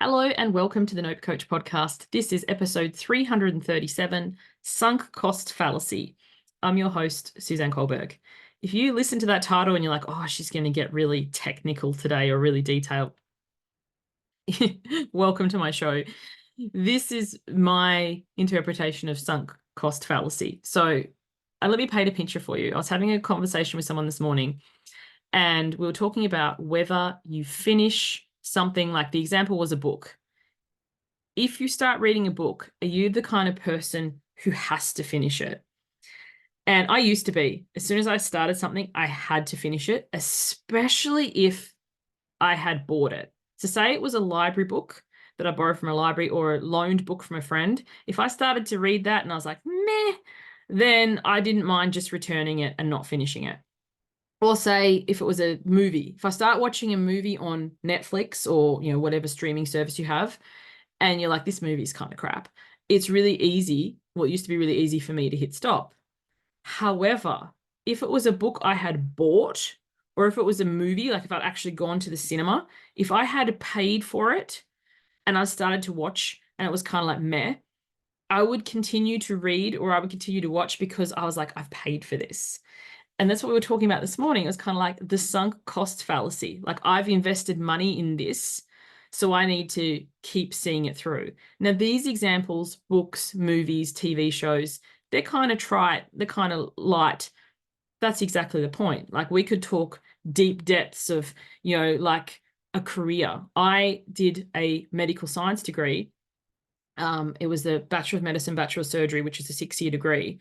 Hello and welcome to the Nope Coach podcast. This is episode 337, Sunk Cost Fallacy. I'm your host, Suzanne Kohlberg. If you listen to that title and you're like, oh, she's going to get really technical today or really detailed, welcome to my show. This is my interpretation of sunk cost fallacy. So let me paint a picture for you. I was having a conversation with someone this morning and we were talking about whether you finish something, like the example was a book. If you start reading a book, are you the kind of person who has to finish it? And I used to be. As soon as I started something, I had to finish it, especially if I had bought it. So say it was a library book that I borrowed from a library or a loaned book from a friend. If I started to read that and I was like, meh, then I didn't mind just returning it and not finishing it. Or say if it was a movie, if I start watching a movie on Netflix or, whatever streaming service you have, and you're like, this movie is kind of crap, it's really easy. Well, it used to be really easy for me to hit stop. However, if it was a book I had bought, or if it was a movie, like if I'd actually gone to the cinema, if I had paid for it and I started to watch and it was kind of like meh, I would continue to read or I would continue to watch because I was like, I've paid for this. And that's what we were talking about this morning. It was kind of like the sunk cost fallacy. Like, I've invested money in this, so I need to keep seeing it through. Now, these examples, books, movies, TV shows, they're kind of trite, they're kind of light. That's exactly the point. Like, we could talk deep depths of, like a career. I did a medical science degree. It was the Bachelor of Medicine, Bachelor of Surgery, which is a 6-year degree.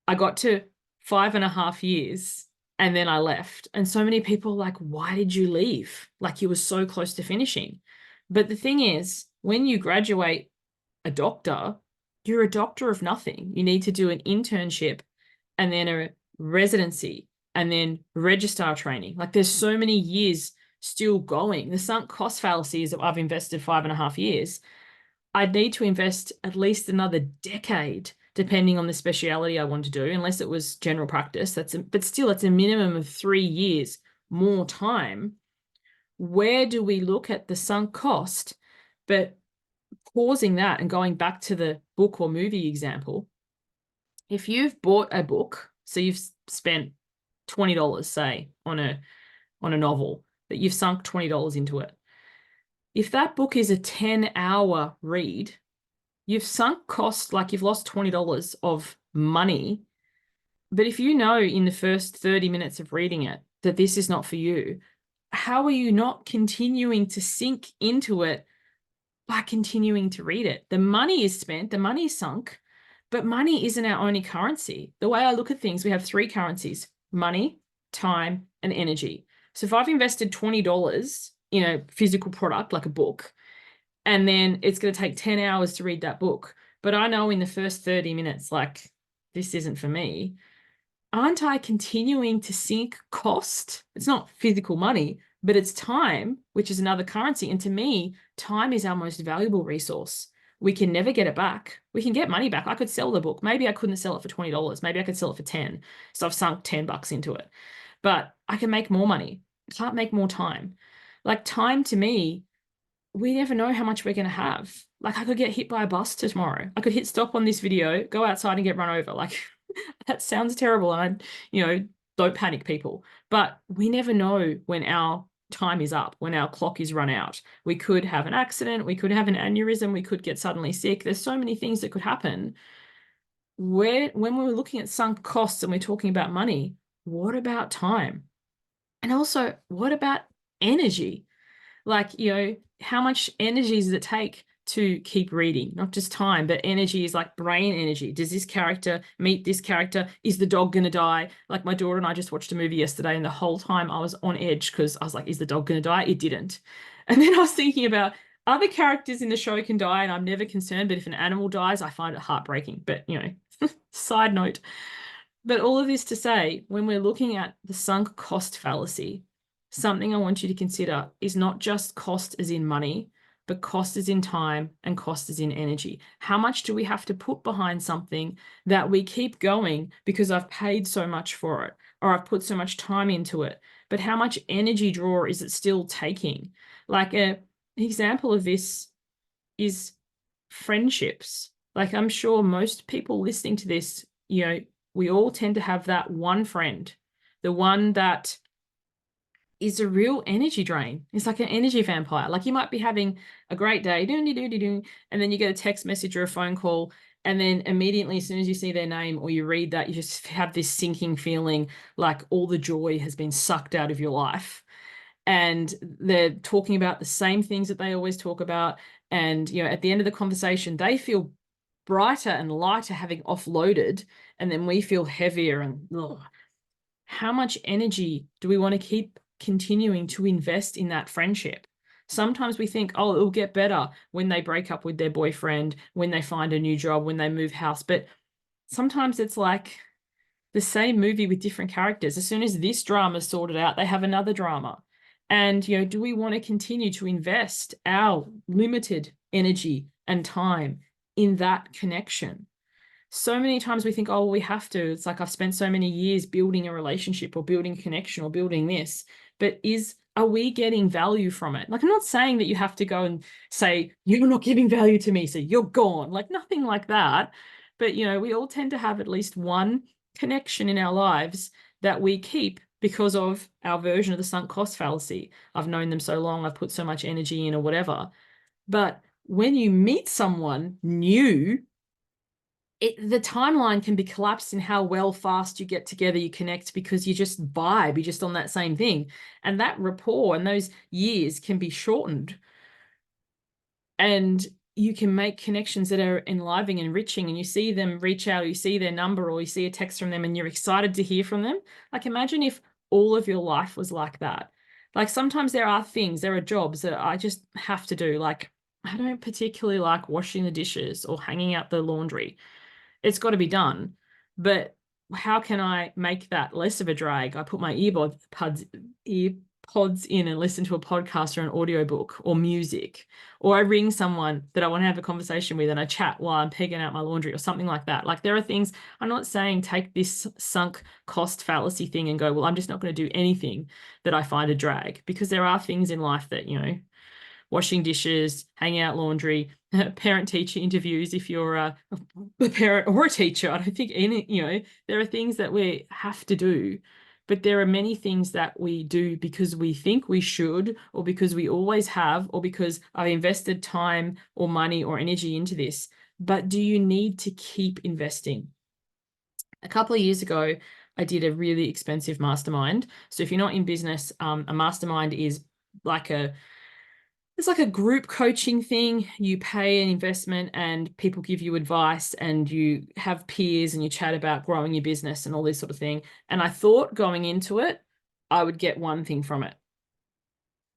I got to 5.5 years and then I left. And so many people were like, why did you leave? Like, you were so close to finishing. But the thing is, when you graduate a doctor, you're a doctor of nothing. You need to do an internship and then a residency and then registrar training. Like, there's so many years still going. The sunk cost fallacy is that I've invested 5.5 years. I'd need to invest at least another decade, depending on the speciality I want to do, unless it was general practice. But still, it's a minimum of 3 years more time. Where do we look at the sunk cost? But pausing that and going back to the book or movie example, if you've bought a book, so you've spent $20, say, on a novel, that you've sunk $20 into it. If that book is a 10-hour read, you've sunk cost, like you've lost $20 of money. But if you know in the first 30 minutes of reading it that this is not for you, how are you not continuing to sink into it by continuing to read it? The money is spent, the money is sunk, but money isn't our only currency. The way I look at things, we have 3 currencies: money, time, and energy. So if I've invested $20 in a physical product like a book, and then it's going to take 10 hours to read that book, but I know in the first 30 minutes, like, this isn't for me, aren't I continuing to sink cost? It's not physical money, but it's time, which is another currency. And to me, time is our most valuable resource. We can never get it back. We can get money back. I could sell the book. Maybe I couldn't sell it for $20. Maybe I could sell it for 10. So I've sunk $10 into it, but I can make more money. I can't make more time. Like, time to me, we never know how much we're going to have. Like, I could get hit by a bus tomorrow. I could hit stop on this video, go outside and get run over. Like, that sounds terrible. And don't panic, people. But we never know when our time is up, when our clock is run out. We could have an accident. We could have an aneurysm. We could get suddenly sick. There's so many things that could happen. When we're looking at sunk costs and we're talking about money, what about time? And also, what about energy? Like, how much energy does it take to keep reading? Not just time, but energy is like brain energy. Does this character meet this character? Is the dog going to die? Like, my daughter and I just watched a movie yesterday, and the whole time I was on edge because I was like, is the dog going to die? It didn't. And then I was thinking about other characters in the show can die, and I'm never concerned. But if an animal dies, I find it heartbreaking. But, side note. But all of this to say, when we're looking at the sunk cost fallacy, something I want you to consider is not just cost as in money, but cost as in time and cost as in energy. How much do we have to put behind something that we keep going because I've paid so much for it or I've put so much time into it? But how much energy draw is it still taking? Like, example of this is friendships. Like, I'm sure most people listening to this, we all tend to have that one friend, the one that is a real energy drain. It's like an energy vampire. Like, you might be having a great day, and then you get a text message or a phone call, and then immediately, as soon as you see their name or you read that, you just have this sinking feeling like all the joy has been sucked out of your life. And they're talking about the same things that they always talk about. And, at the end of the conversation, they feel brighter and lighter having offloaded, and then we feel heavier and ugh. How much energy do we want to keep continuing to invest in that friendship? Sometimes we think, oh, it'll get better when they break up with their boyfriend, when they find a new job, when they move house. But sometimes it's like the same movie with different characters. As soon as this drama is sorted out, they have another drama. And, do we want to continue to invest our limited energy and time in that connection? So many times we think, oh, we have to. It's like, I've spent so many years building a relationship or building a connection or building this, but are we getting value from it? Like, I'm not saying that you have to go and say, you're not giving value to me, so you're gone. Like, nothing like that. But, we all tend to have at least one connection in our lives that we keep because of our version of the sunk cost fallacy. I've known them so long, I've put so much energy in or whatever. But when you meet someone new, the timeline can be collapsed in how fast you get together, you connect, because you just vibe, you're just on that same thing. And that rapport and those years can be shortened. And you can make connections that are enlivening and enriching, and you see them reach out, or you see their number, or you see a text from them and you're excited to hear from them. Like, imagine if all of your life was like that. Like, sometimes there are jobs that I just have to do. Like, I don't particularly like washing the dishes or hanging out the laundry. It's got to be done. But how can I make that less of a drag? I put my earpods in and listen to a podcast or an audiobook or music, or I ring someone that I want to have a conversation with and I chat while I'm pegging out my laundry or something like that. Like, there are things, I'm not saying take this sunk cost fallacy thing and go, well, I'm just not going to do anything that I find a drag, because there are things in life that, washing dishes, hanging out laundry, parent-teacher interviews if you're a parent or a teacher. I don't think there are things that we have to do, but there are many things that we do because we think we should, or because we always have, or because I've invested time or money or energy into this. But do you need to keep investing? A couple of years ago, I did a really expensive mastermind. So if you're not in business, a mastermind is like it's like a group coaching thing. You pay an investment and people give you advice, and you have peers and you chat about growing your business and all this sort of thing. And I thought going into it, I would get one thing from it.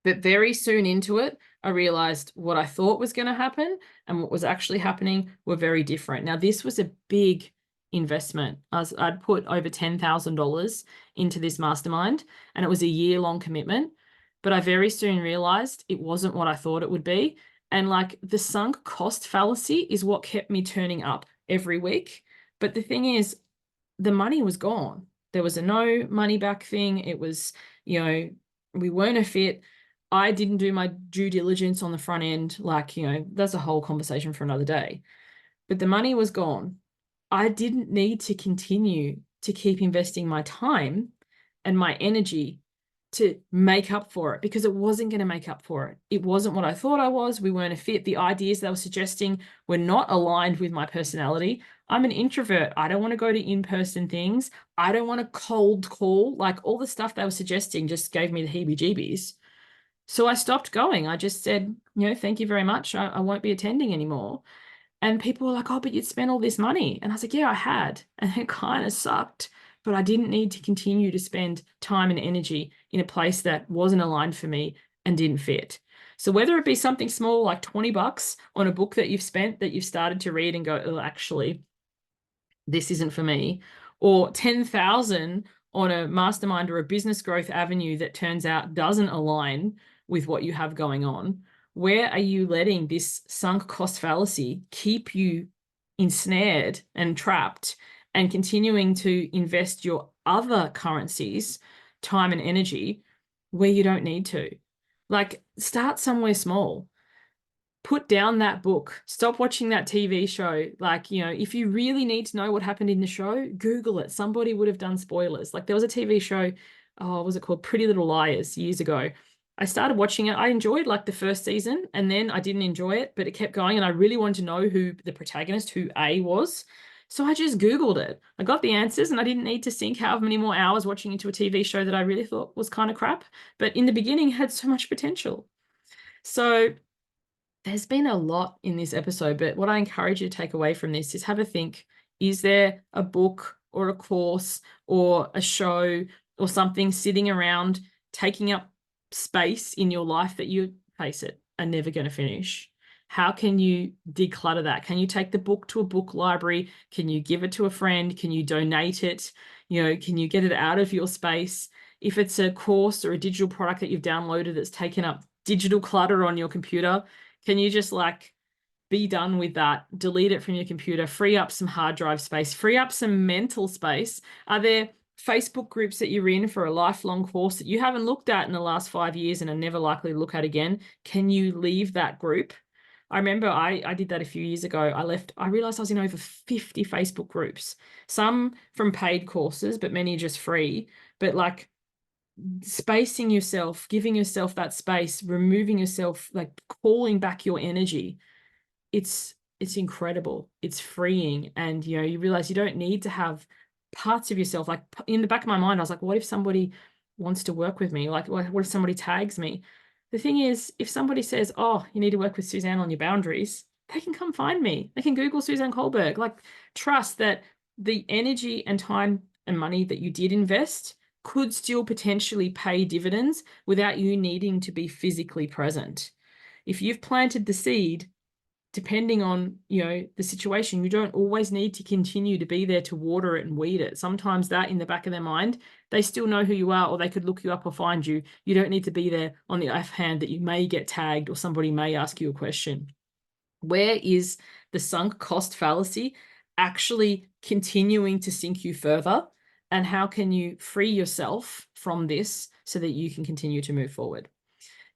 But very soon into it, I realized what I thought was going to happen and what was actually happening were very different. Now, this was a big investment. I'd put over $10,000 into this mastermind, and it was a year-long commitment. But I very soon realized it wasn't what I thought it would be. And like, the sunk cost fallacy is what kept me turning up every week. But the thing is, the money was gone. There was a no money back thing. It was, we weren't a fit. I didn't do my due diligence on the front end. Like, that's a whole conversation for another day. But the money was gone. I didn't need to continue to keep investing my time and my energy to make up for it, because it wasn't going to make up for it. It wasn't what I thought I was. We weren't a fit. The ideas they were suggesting were not aligned with my personality. I'm an introvert. I don't want to go to in-person things. I don't want to cold call. Like, all the stuff they were suggesting just gave me the heebie-jeebies. So I stopped going. I just said, thank you very much. I won't be attending anymore. And people were like, oh, but you'd spent all this money. And I was like, yeah, I had. And it kind of sucked. But I didn't need to continue to spend time and energy in a place that wasn't aligned for me and didn't fit. So whether it be something small like $20 on a book that you've spent, that you've started to read and go, oh, actually, this isn't for me, or 10,000 on a mastermind or a business growth avenue that turns out doesn't align with what you have going on, where are you letting this sunk cost fallacy keep you ensnared and trapped, and continuing to invest your other currencies, time and energy, where you don't need to? Like, start somewhere small. Put down that book. Stop watching that TV show. Like, if you really need to know what happened in the show, Google it. Somebody would have done spoilers. Like, there was a TV show, oh, what was it called? Pretty Little Liars, years ago. I started watching it. I enjoyed like the first season, and then I didn't enjoy it, but it kept going, and I really wanted to know who the protagonist, who A was. So I just Googled it. I got the answers, and I didn't need to sink however many more hours watching into a TV show that I really thought was kind of crap, but in the beginning had so much potential. So there's been a lot in this episode, but what I encourage you to take away from this is have a think. Is there a book or a course or a show or something sitting around taking up space in your life that you, face it, are never going to finish? How can you declutter that? Can you take the book to a book library? Can you give it to a friend? Can you donate it? Can you get it out of your space? If it's a course or a digital product that you've downloaded that's taken up digital clutter on your computer, can you just like be done with that, delete it from your computer, free up some hard drive space, free up some mental space? Are there Facebook groups that you're in for a lifelong course that you haven't looked at in the last 5 years and are never likely to look at again? Can you leave that group? I remember I did that a few years ago. I realized I was in over 50 Facebook groups, some from paid courses, but many just free. But like, spacing yourself, giving yourself that space, removing yourself, like calling back your energy, it's incredible. It's freeing. And you realize you don't need to have parts of yourself. Like, in the back of my mind, I was like, what if somebody wants to work with me? Like, what if somebody tags me? The thing is, if somebody says, oh, you need to work with Suzanne on your boundaries, they can come find me. They can Google Suzanne Kohlberg. Like, trust that the energy and time and money that you did invest could still potentially pay dividends without you needing to be physically present. If you've planted the seed, depending on the situation, you don't always need to continue to be there to water it and weed it. Sometimes that, in the back of their mind, they still know who you are, or they could look you up or find you. You don't need to be there on the off hand that you may get tagged or somebody may ask you a question. Where is the sunk cost fallacy actually continuing to sink you further? And how can you free yourself from this so that you can continue to move forward?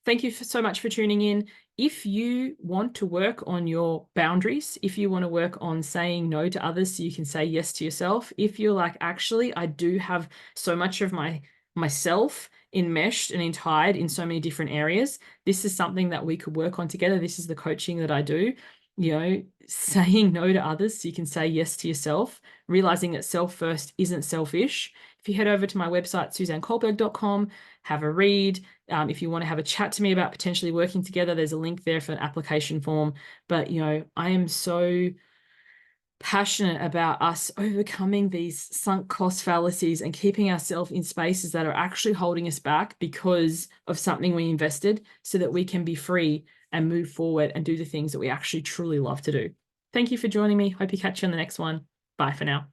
Thank you so much for tuning in. If you want to work on your boundaries, if you want to work on saying no to others so you can say yes to yourself, if you're like, actually, I do have so much of myself enmeshed and entied in so many different areas, this is something that we could work on together. This is the coaching that I do. Saying no to others so you can say yes to yourself, realizing that self first isn't selfish. If you head over to my website, suzannekohlberg.com, have a read. If you want to have a chat to me about potentially working together, there's a link there for an application form. But, I am so passionate about us overcoming these sunk cost fallacies and keeping ourselves in spaces that are actually holding us back because of something we invested, so that we can be free and move forward and do the things that we actually truly love to do. Thank you for joining me. Hope you catch you on the next one. Bye for now.